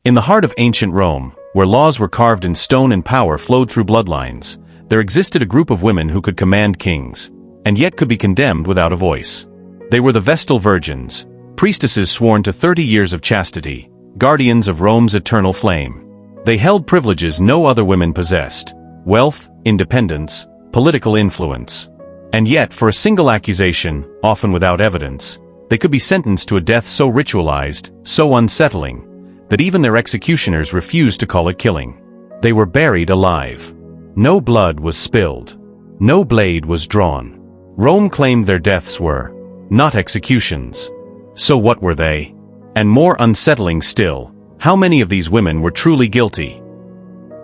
In the heart of ancient Rome, where laws were carved in stone and power flowed through bloodlines, there existed a group of women who could command kings, and yet could be condemned without a voice. They were the Vestal Virgins, priestesses sworn to 30 years of chastity, guardians of Rome's eternal flame. They held privileges no other women possessed: wealth, independence, political influence. And yet, for a single accusation, often without evidence, they could be sentenced to a death so ritualized, so unsettling, that even their executioners refused to call it killing. They were buried alive. No blood was spilled. No blade was drawn. Rome claimed their deaths were not executions. So what were they? And more unsettling still, how many of these women were truly guilty?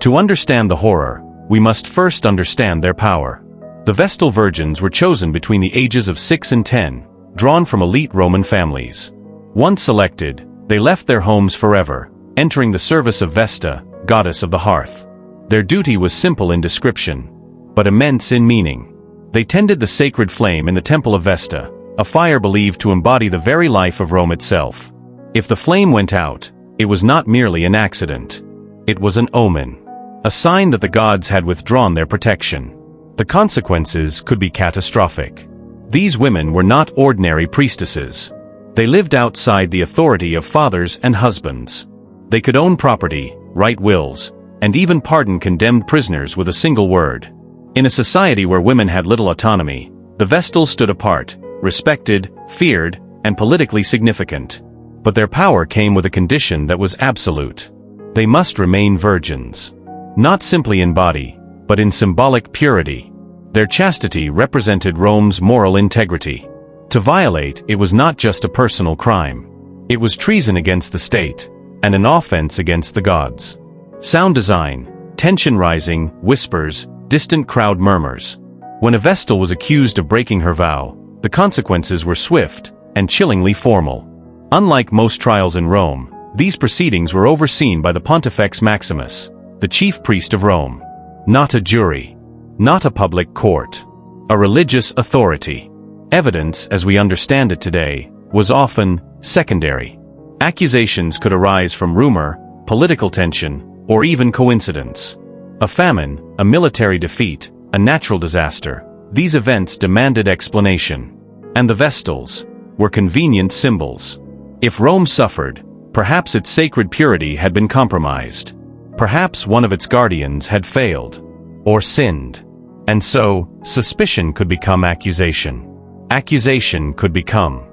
To understand the horror, we must first understand their power. The Vestal Virgins were chosen between the ages of 6 and 10, drawn from elite Roman families. Once selected, they left their homes forever, entering the service of Vesta, goddess of the hearth. Their duty was simple in description, but immense in meaning. They tended the sacred flame in the temple of Vesta, a fire believed to embody the very life of Rome itself. If the flame went out, it was not merely an accident. It was an omen, a sign that the gods had withdrawn their protection. The consequences could be catastrophic. These women were not ordinary priestesses. They lived outside the authority of fathers and husbands. They could own property, write wills, and even pardon condemned prisoners with a single word. In a society where women had little autonomy, the Vestals stood apart, respected, feared, and politically significant. But their power came with a condition that was absolute. They must remain virgins. Not simply in body, but in symbolic purity. Their chastity represented Rome's moral integrity. To violate it was not just a personal crime. It was treason against the state, and an offense against the gods. Sound design, tension rising, whispers, distant crowd murmurs. When a Vestal was accused of breaking her vow, the consequences were swift and chillingly formal. Unlike most trials in Rome, these proceedings were overseen by the Pontifex Maximus, the chief priest of Rome. Not a jury. Not a public court. A religious authority. Evidence, as we understand it today, was often secondary. Accusations could arise from rumor, political tension, or even coincidence. A famine, a military defeat, a natural disaster, these events demanded explanation. And the Vestals were convenient symbols. If Rome suffered, perhaps its sacred purity had been compromised. Perhaps one of its guardians had failed, or sinned. And so, suspicion could become accusation. Accusation could become.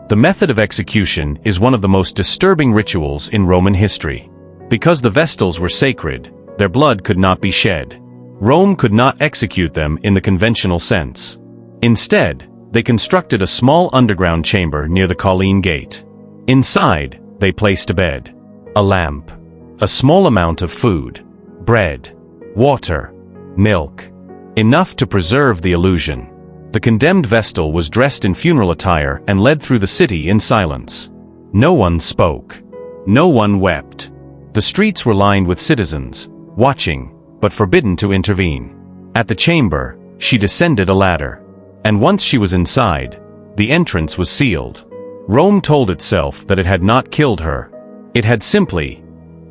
The method of execution is one of the most disturbing rituals in Roman history. Because the Vestals were sacred, their blood could not be shed. Rome could not execute them in the conventional sense. Instead, they constructed a small underground chamber near the Colline Gate. Inside, they placed a bed, a lamp, a small amount of food, bread, water, milk, enough to preserve the illusion. The condemned Vestal was dressed in funeral attire and led through the city in silence. No one spoke. No one wept. The streets were lined with citizens, watching, but forbidden to intervene. At the chamber, she descended a ladder. And once she was inside, the entrance was sealed. Rome told itself that it had not killed her. It had simply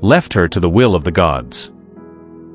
left her to the will of the gods.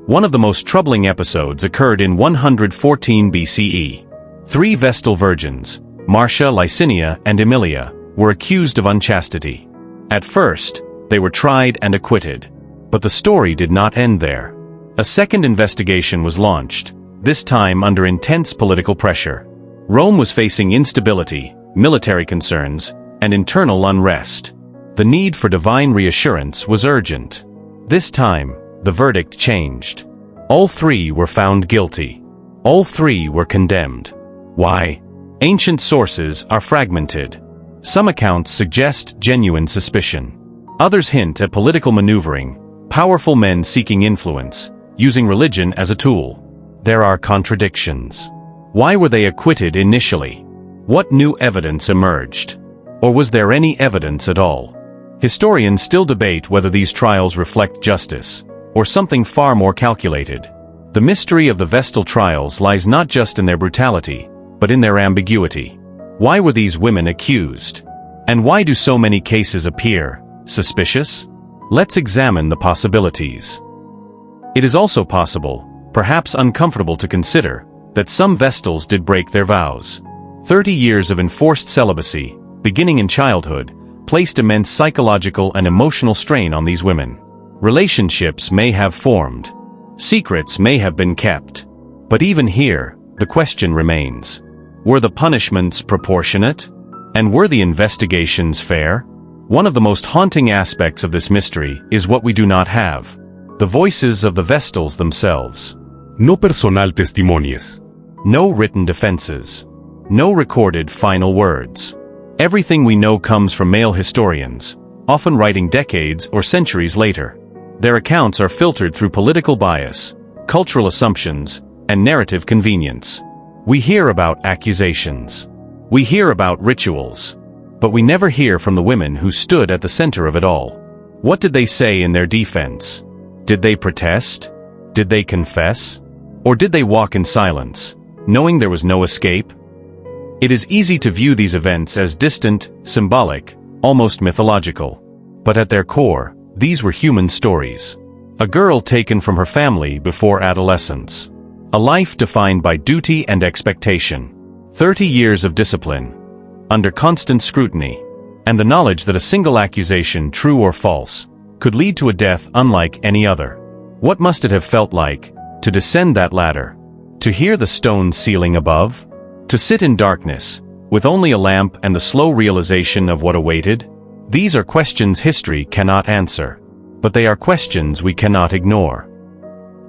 One of the most troubling episodes occurred in 114 BCE. 3 Vestal Virgins, Marcia, Licinia, and Emilia, were accused of unchastity. At first, they were tried and acquitted. But the story did not end there. A second investigation was launched, this time under intense political pressure. Rome was facing instability, military concerns, and internal unrest. The need for divine reassurance was urgent. This time, the verdict changed. All 3 were found guilty. All 3 were condemned. Why? Ancient sources are fragmented. Some accounts suggest genuine suspicion. Others hint at political maneuvering, powerful men seeking influence, using religion as a tool. There are contradictions. Why were they acquitted initially? What new evidence emerged? Or was there any evidence at all? Historians still debate whether these trials reflect justice, or something far more calculated. The mystery of the Vestal trials lies not just in their brutality, but in their ambiguity. Why were these women accused? And why do so many cases appear suspicious? Let's examine the possibilities. It is also possible, perhaps uncomfortable to consider, that some Vestals did break their vows. 30 years of enforced celibacy, beginning in childhood, placed immense psychological and emotional strain on these women. Relationships may have formed. Secrets may have been kept. But even here, the question remains. Were the punishments proportionate? And were the investigations fair? One of the most haunting aspects of this mystery is what we do not have. The voices of the Vestals themselves. No personal testimonies. No written defenses. No recorded final words. Everything we know comes from male historians, often writing decades or centuries later. Their accounts are filtered through political bias, cultural assumptions, and narrative convenience. We hear about accusations. We hear about rituals. But we never hear from the women who stood at the center of it all. What did they say in their defense? Did they protest? Did they confess? Or did they walk in silence, knowing there was no escape? It is easy to view these events as distant, symbolic, almost mythological. But at their core, these were human stories. A girl taken from her family before adolescence. A life defined by duty and expectation. 30 years of discipline, under constant scrutiny, and the knowledge that a single accusation, true or false, could lead to a death unlike any other. What must it have felt like to descend that ladder? To hear the stone ceiling above? To sit in darkness, with only a lamp and the slow realization of what awaited? These are questions history cannot answer. But they are questions we cannot ignore.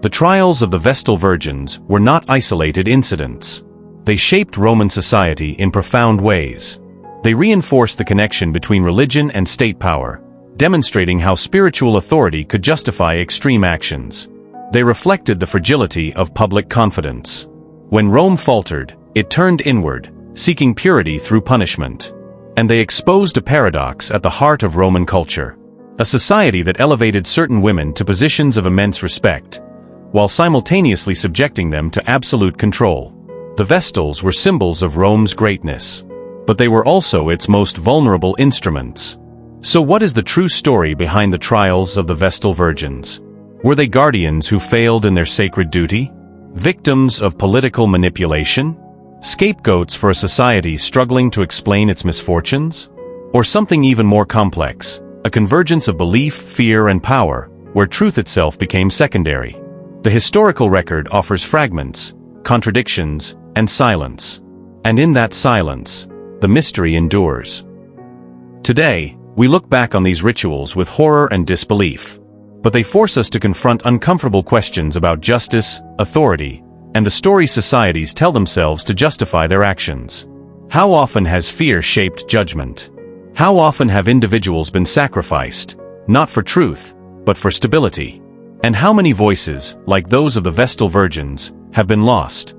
The trials of the Vestal Virgins were not isolated incidents. They shaped Roman society in profound ways. They reinforced the connection between religion and state power, demonstrating how spiritual authority could justify extreme actions. They reflected the fragility of public confidence. When Rome faltered, it turned inward, seeking purity through punishment. And they exposed a paradox at the heart of Roman culture. A society that elevated certain women to positions of immense respect, while simultaneously subjecting them to absolute control. The Vestals were symbols of Rome's greatness. But they were also its most vulnerable instruments. So what is the true story behind the trials of the Vestal Virgins? Were they guardians who failed in their sacred duty? Victims of political manipulation? Scapegoats for a society struggling to explain its misfortunes? Or something even more complex, a convergence of belief, fear, and power, where truth itself became secondary? The historical record offers fragments, contradictions, and silence. And in that silence, the mystery endures. Today, we look back on these rituals with horror and disbelief. But they force us to confront uncomfortable questions about justice, authority, and the stories societies tell themselves to justify their actions. How often has fear shaped judgment? How often have individuals been sacrificed, not for truth, but for stability? And how many voices, like those of the Vestal Virgins, have been lost,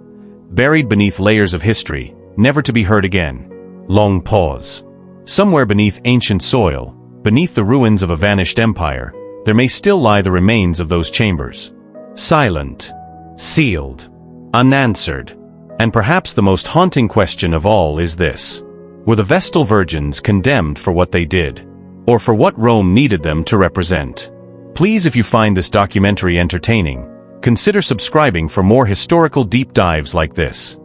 buried beneath layers of history, never to be heard again? Long pause. Somewhere beneath ancient soil, beneath the ruins of a vanished empire, there may still lie the remains of those chambers. Silent, sealed, unanswered. And perhaps the most haunting question of all is this. Were the Vestal Virgins condemned for what they did? Or for what Rome needed them to represent? Please, if you find this documentary entertaining, consider subscribing for more historical deep dives like this.